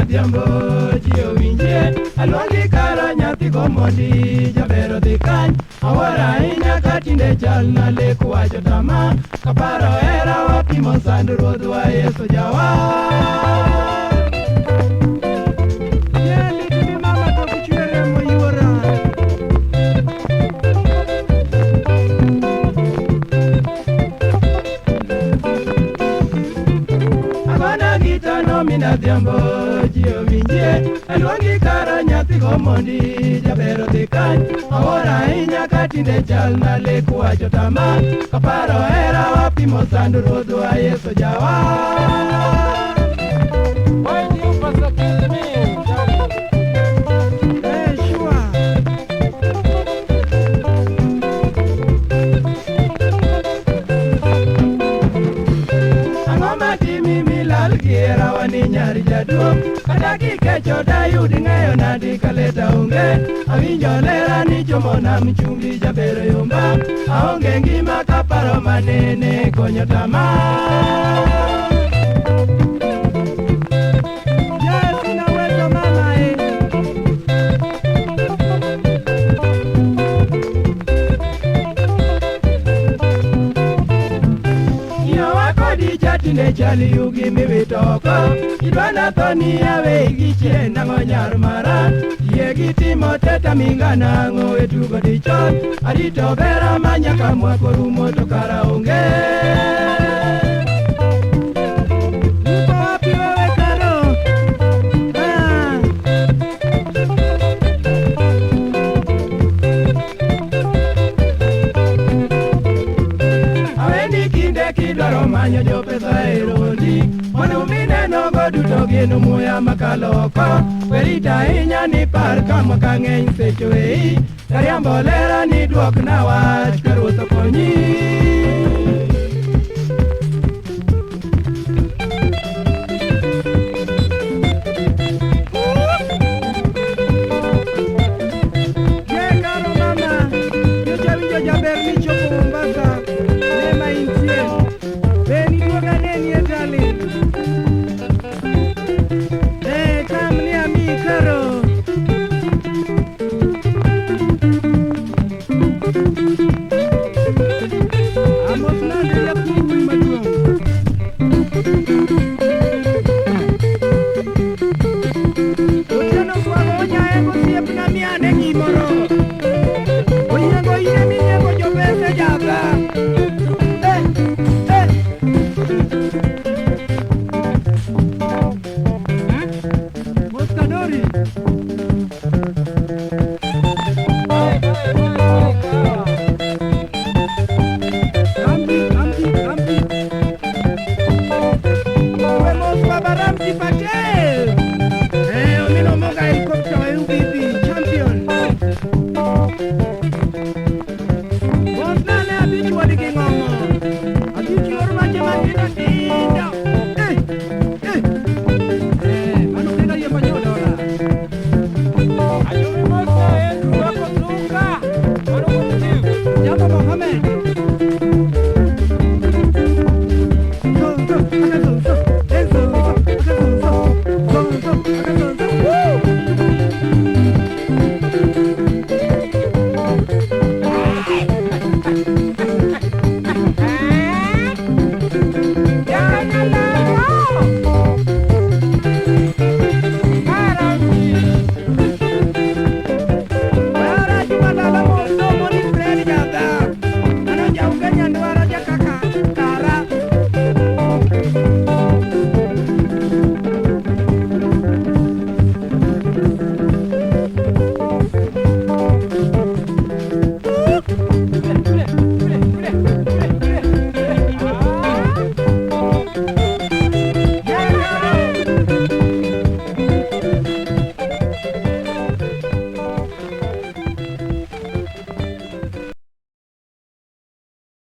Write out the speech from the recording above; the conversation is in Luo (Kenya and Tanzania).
adhiambo ji owinjie alwagi kara nyathi gomondi jabero dhi kany awara ahinya ka tinde chal na lek wacho tama kaparo hera wapimo sand ruodhwa Yesu jawa. Min adhiambo ji owinjie alwagi kara nyathi gomondi jabero dhi kany awora ahinya ka tinde chal na lek wacho tama kaparo hera wapimo sand ruodhwa Yesu jawa. Why do you persecute me? Kiera wani nyari jaduong kata kikecho dayudi ng'eyo nadi kaleta onge awinjo lera ni chomona mchungi jabero yomba aonge ngima kaparo manene konyo tama. Tinde chali yugi miwitoko idwana thoni awe gichie nang'o nyar mara yie gitimo teta minga nang'o e tugo dichon arito bera manyaka mwako rumo to kara onge. Kidwaro manyo jopesa e rondi mondo mineno go duto gino muya makaloko werita ahinya ni par kama kang'eny secho ei kariambo lera ni duok na wach ka Ruoth okonyi. Moscadori